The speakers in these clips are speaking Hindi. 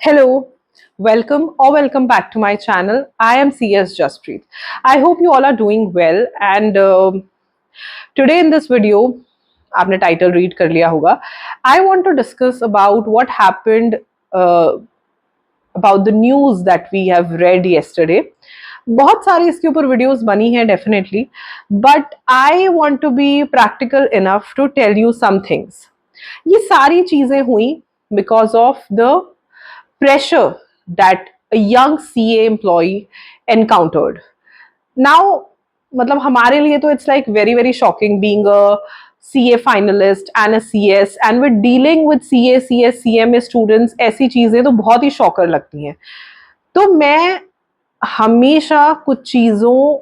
Hello, welcome back to my channel. I am CS Jaspreet. I hope you all are doing well. And today in this video, आपने title read कर लिया होगा. I want to discuss about what happened uh, about the news that we have read yesterday. बहुत सारी इसके ऊपर वीडियोस बनी हैं definitely, but I want to be practical enough to tell you some things. ये सारी चीजें हुई because of the pressure that a young CA employee encountered. Now, मतलब हमारे लिए तो it's like very shocking being a CA finalist and a CS and we're dealing with CA, CS, CMA students. ऐसी चीजें तो बहुत ही शॉकर लगती हैं. तो मैं हमेशा कुछ चीजों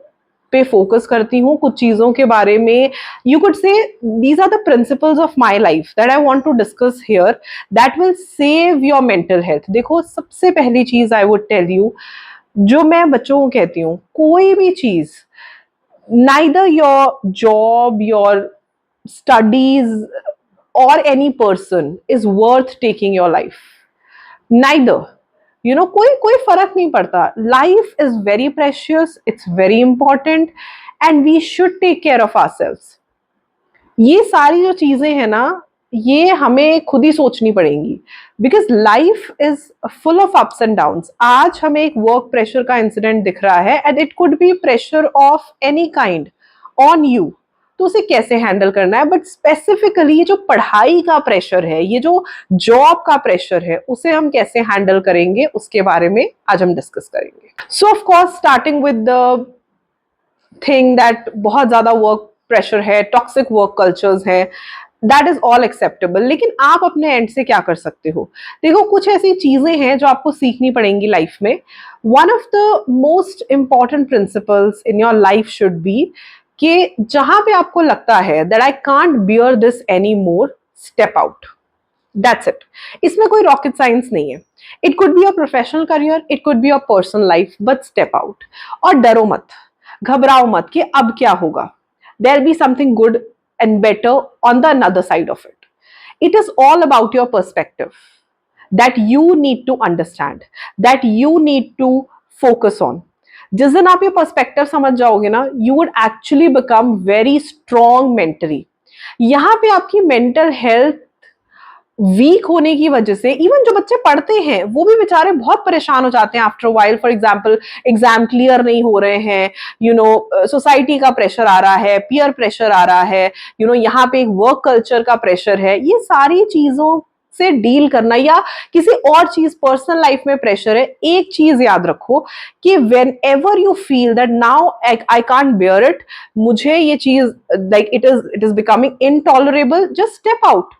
पे फोकस करती हूँ, कुछ चीजों के बारे में you could say these are the principles of my life that I want to discuss here that will save your mental health. देखो, सबसे पहली चीज आई वुड टेल यू, जो मैं बच्चों को कहती हूँ, कोई भी चीज, neither your job, your studies or any person is worth taking your life. Neither. कोई फर्क नहीं पड़ता. Life is very precious, it's very important and we should take care of ourselves. ये सारी जो चीजें हैं ना, ये हमें खुद ही सोचनी पड़ेंगी because life is full of ups and downs. आज हमें एक वर्क प्रेशर का इंसिडेंट दिख रहा है and it could B pressure of any kind on you. तो उसे कैसे हैंडल करना है, बट स्पेसिफिकली ये जो पढ़ाई का प्रेशर है, ये जो जॉब का प्रेशर है, उसे हम कैसे हैंडल करेंगे, उसके बारे में आज हम डिस्कस करेंगे. सो of course starting with the thing that बहुत ज्यादा वर्क प्रेशर है, टॉक्सिक वर्क कल्चर्स है, दैट इज ऑल एक्सेप्टेबल. लेकिन आप अपने एंड से क्या कर सकते हो? देखो, कुछ ऐसी चीजें हैं जो आपको सीखनी पड़ेंगी लाइफ में. One of the most important principles in your life should be कि जहां पे आपको लगता है that I can't bear this any more, step out. That's it. इसमें कोई रॉकेट साइंस नहीं है. It could be your professional career, it could be your personal life, but step out. और डरो मत, घबराओ मत कि अब क्या होगा. There be something good and better on the another side of it. It is all about your perspective that you need to understand, that you need to focus on. जिस दिन आप ये पर्सपेक्टिव समझ जाओगे ना, you would actually become very strong mentally. यहाँ पे आपकी मेंटल हेल्थ वीक होने की वजह से इवन जो बच्चे पढ़ते हैं वो भी बेचारे बहुत परेशान हो जाते हैं after while. For example, exam clear नहीं हो रहे हैं, सोसाइटी का प्रेशर आ रहा है, पीयर प्रेशर आ रहा है, यहाँ पे एक वर्क कल्चर का प्रेशर है. ये सारी चीजों से डील करना या किसी और चीज, पर्सनल लाइफ में प्रेशर है, एक चीज याद रखो कि whenever you feel that now I can't bear it, मुझे ये चीज like it is becoming intolerable, just step out.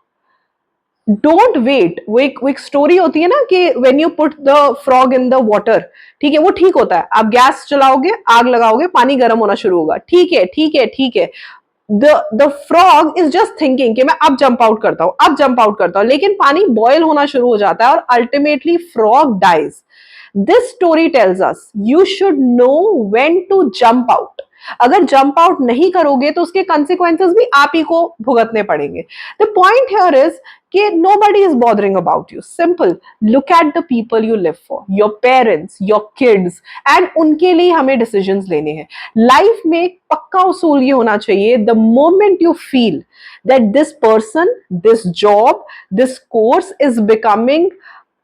Don't wait. वो एक स्टोरी होती है ना कि when you put the frog in the water, ठीक है, वो ठीक होता है. आप गैस चलाओगे, आग लगाओगे, पानी गर्म होना शुरू होगा. ठीक है, ठीक है, ठीक है. The frog is just thinking कि मैं अब जंप आउट करता हूं, अब जंप आउट करता हूं, लेकिन पानी बॉयल होना शुरू हो जाता है और ultimately frog dies. This story tells us you should know when to jump out. अगर जंप आउट नहीं करोगे तो उसके कंसिक्वेंसेस भी आप ही को भुगतने पड़ेंगे. द पॉइंट हियर इज कि nobody is bothering about you. Simple. Look at the people you live for, your parents, your kids, and उनके लिए हमें decisions लेने हैं. लाइफ में एक पक्का उसूल ये होना चाहिए, the moment you feel that this person, this job, this course is becoming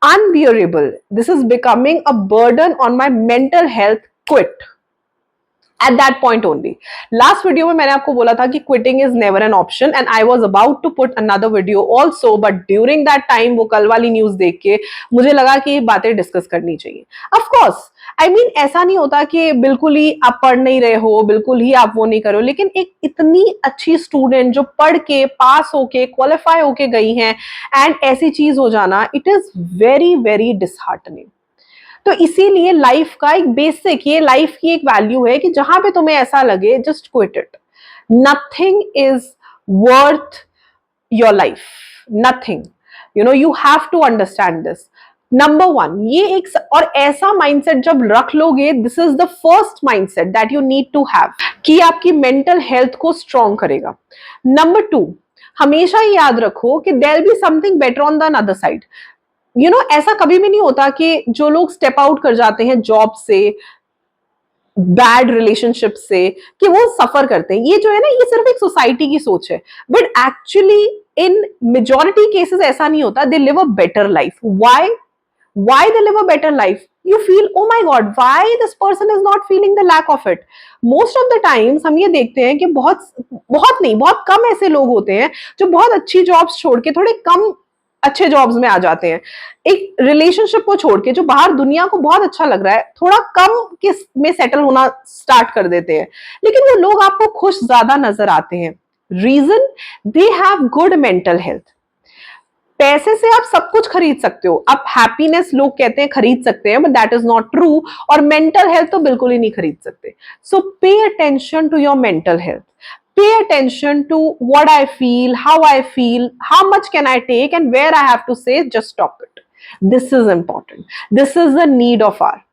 unbearable, this is becoming a burden on my mental health, quit. At that point only. Last video में मैंने आपको बोला था कि quitting is never an option and I was about to put another video also, but during that time वो कल वाली न्यूज देख के मुझे लगा कि ये बातें डिस्कस करनी चाहिए. Of course, I mean, ऐसा नहीं होता कि बिल्कुल ही आप पढ़ नहीं रहे हो, बिल्कुल ही आप वो नहीं करो, लेकिन एक इतनी अच्छी स्टूडेंट जो पढ़ के पास होके क्वालिफाई होके गई हैं एंड ऐसी चीज हो जाना, it is very very disheartening. तो इसीलिए लाइफ का एक बेसिक, ये लाइफ की एक वैल्यू है कि जहां पे तुम्हें ऐसा लगे, just quit it. Nothing is worth your life, nothing. You have to understand this. Number one, ये एक और ऐसा माइंडसेट जब रख लोगे, this is the first mindset that you need to have कि आपकी मेंटल हेल्थ को स्ट्रॉन्ग करेगा. नंबर टू, हमेशा याद रखो कि there be something better on the other side. ऐसा कभी भी नहीं होता कि जो लोग स्टेप आउट कर जाते हैं जॉब से, बैड रिलेशनशिप से, कि वो सफर करते हैं। ये जो है ना, ये सिर्फ एक सोसाइटी की सोच है, but actually in majority cases ऐसा नहीं होता। They live a better life. why they live a better life? You feel, oh my god, why this person is not feeling the lack of it? Most of the times हम ये देखते हैं कि बहुत बहुत नहीं, बहुत कम ऐसे लोग होते हैं जो बहुत अच्छी जॉब्स छोड़ के थोड़े कम अच्छे जॉब्स में आ जाते हैं, एक रिलेशनशिप को छोड़ के जो बाहर दुनिया को बहुत अच्छा लग रहा है, थोड़ा कम के में सेटल होना स्टार्ट कर देते हैं। लेकिन वो लोग आपको खुश ज्यादा नजर आते हैं। Reason, they have good mental health. पैसे से आप सब कुछ खरीद सकते हो, आप हैप्पीनेस लोग कहते हैं खरीद सकते हैं, but that is not true. और मेंटल हेल्थ तो बिल्कुल ही नहीं खरीद सकते। So pay attention to your mental health, pay attention to what I feel, how I feel, how much can I take, and where I have to say just stop it. This is important. This is the need of our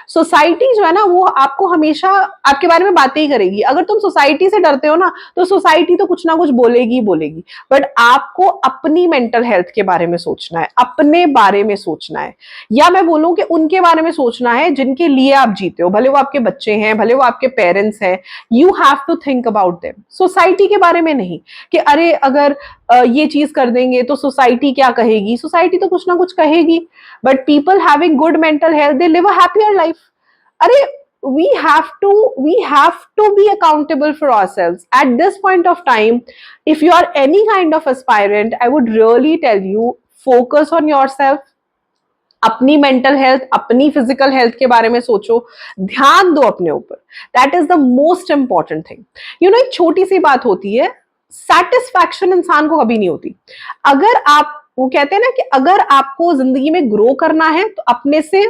society जो है ना, वो आपको हमेशा आपके बारे में बातें ही करेगी। अगर तुम सोसाइटी से डरते हो ना, तो सोसाइटी तो कुछ ना कुछ बोलेगी ही बोलेगी। बट आपको अपनी मेंटल हेल्थ के बारे में सोचना है, अपने बारे में सोचना है, या मैं बोलूं कि उनके बारे में सोचना है जिनके लिए आप जीते हो। भले वो आपके बच्चे हैं, भले वो आपके पेरेंट्स हैं। You have to think about them, society के बारे में नहीं कि अरे अगर ये चीज कर देंगे तो सोसाइटी क्या कहेगी। सोसाइटी तो कुछ ना कुछ कहेगी, but people having good mental health, they live a happier life. अरे we have to be accountable for ourselves at this point of time. If you are any kind of aspirant, I would really tell you, focus on yourself. अपनी मेंटल हेल्थ, अपनी फिजिकल हेल्थ के बारे में सोचो, ध्यान दो अपने ऊपर। That is the most important thing. एक छोटी सी बात होती है, सेटिस्फैक्शन इंसान को कभी नहीं होती। अगर आप, वो कहते हैं ना कि अगर आपको जिंदगी में ग्रो करना है तो अपने से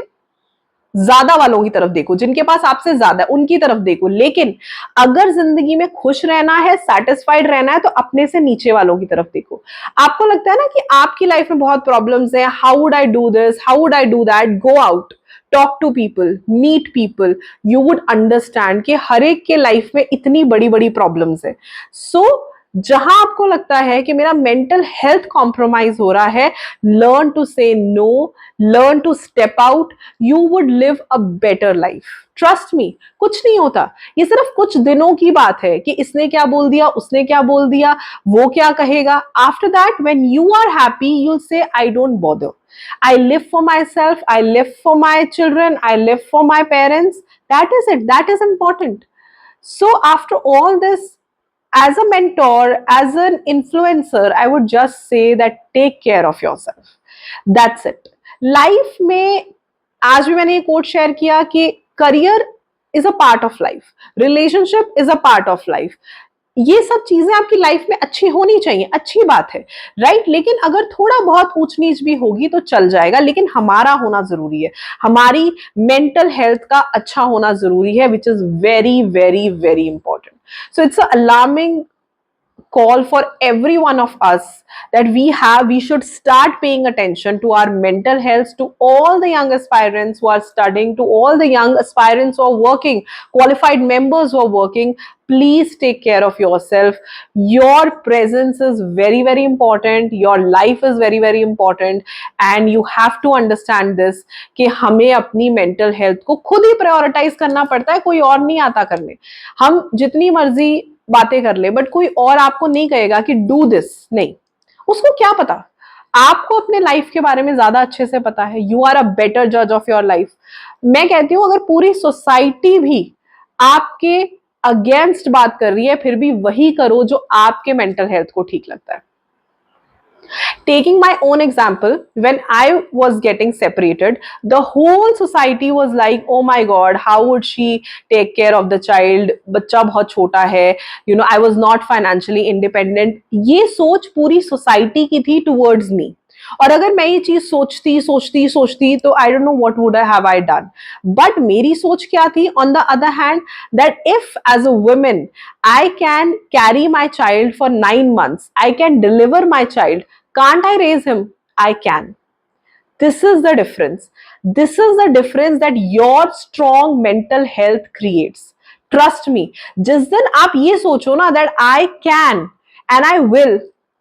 ज्यादा वालों की तरफ देखो, जिनके पास आपसे ज्यादा है उनकी तरफ देखो। लेकिन अगर जिंदगी में खुश रहना है, सेटिस्फाइड रहना है, तो अपने से नीचे वालों की तरफ देखो। आपको लगता है ना कि आपकी लाइफ में बहुत प्रॉब्लम्स हैं, how would I do this, how would I do that, go out, talk to people, meet people, you would understand कि हर एक के लाइफ में इतनी बड़ी बड़ी प्रॉब्लम्स है। सो जहां आपको लगता है कि मेरा मेंटल हेल्थ कॉम्प्रोमाइज हो रहा है, learn to say no, learn to step out, you would live a better life. Trust me, कुछ नहीं होता, ये सिर्फ कुछ दिनों की बात है कि इसने क्या बोल दिया, उसने क्या बोल दिया, वो क्या कहेगा। After that when you are happy, you say I don't bother, I live for myself, I live for my children, I live for my parents. That is it, that is important. So after all this, as a mentor, as an influencer, I would just say that take care of yourself. That's it. Life में आज भी मैंने ये कोट शेयर किया कि career is a part of life, relationship is a part of life. ये सब चीजें आपकी लाइफ में अच्छी होनी चाहिए, अच्छी बात है, राइट। लेकिन अगर थोड़ा बहुत ऊंच नीच भी होगी तो चल जाएगा, लेकिन हमारा होना जरूरी है, हमारी मेंटल हेल्थ का अच्छा होना जरूरी है, which is very very very important. So it's an alarming call for every one of us that we should start paying attention to our mental health, to all the young aspirants who are studying, to all the young aspirants who are working, qualified members who are working. Please take care of yourself. Your presence is very very important, your life is very very important, and you have to understand this कि हमें अपनी mental health को खुद ही prioritize करना पड़ता है, कोई और नहीं आता करने। हम जितनी मर्जी बातें कर ले, बट कोई और आपको नहीं कहेगा कि डू दिस, नहीं, उसको क्या पता। आपको अपने लाइफ के बारे में ज्यादा अच्छे से पता है, यू आर अ बेटर जज ऑफ योर लाइफ। मैं कहती हूं, अगर पूरी सोसाइटी भी आपके अगेंस्ट बात कर रही है, फिर भी वही करो जो आपके मेंटल हेल्थ को ठीक लगता है। Taking my own example, when I was getting separated, the whole society was like, oh my god, how would she take care of the child, बच्चा बहुत छोटा है, I was not financially independent. ये सोच पूरी सोसाइटी की थी towards me. और अगर मैं ये चीज सोचती तो I don't know what would have I done. But मेरी सोच क्या थी, on the other hand, that if as a women I can carry my child for 9 months, I can deliver my child, can't I raise him? I can. This is the difference. This is the difference that your strong mental health creates. Trust me. जिस दिन आप ये सोचो ना that I can and I will,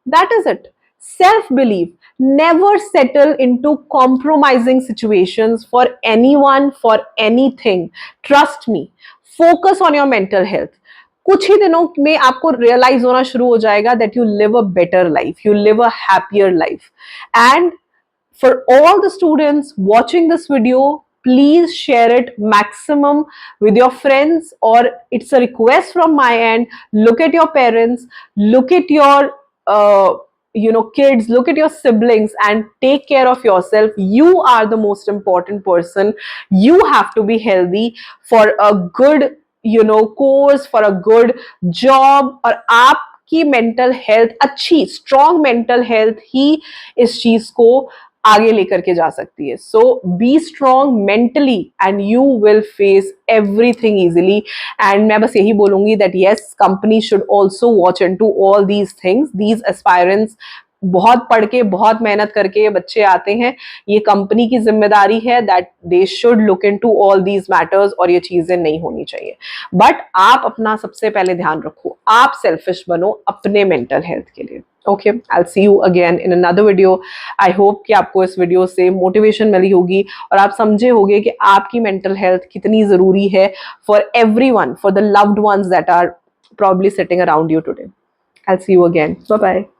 that is it. self belief, never settle into compromising situations for anyone, for anything. Trust me, focus on your mental health. कुछ ही दिनों में आपको रियलाइज होना शुरू हो जाएगा that you live a better life, you live a happier life. And for all the students watching this video, please share it maximum with your friends, or it's a request from my end. Look at your parents, look at your uh, kids, look at your siblings, and take care of yourself. You are the most important person. You have to be healthy for a good course, for a good job. और आपकी मेंटल हेल्थ अच्छी, स्ट्रॉन्ग मेंटल हेल्थ ही इस चीज को आगे लेकर के जा सकती है. So be strong mentally and you will face everything easily. And मैं बस यही बोलूंगी that yes, company should also watch into all these things. These aspirants बहुत पढ़ के, बहुत मेहनत करके ये बच्चे आते हैं. ये कंपनी की जिम्मेदारी है that they should look into all these matters, और ये चीजें नहीं होनी चाहिए. बट आप अपना सबसे पहले ध्यान रखो, आप सेल्फिश बनो अपने मेंटल हेल्थ के लिए. Okay, I see you again in another video. I hope कि आपको इस वीडियो से मोटिवेशन मिली होगी और आप समझे होंगे कि आपकी मेंटल हेल्थ कितनी जरूरी है for everyone, for the loved ones that are probably sitting around you today. I'll see you again. Bye bye.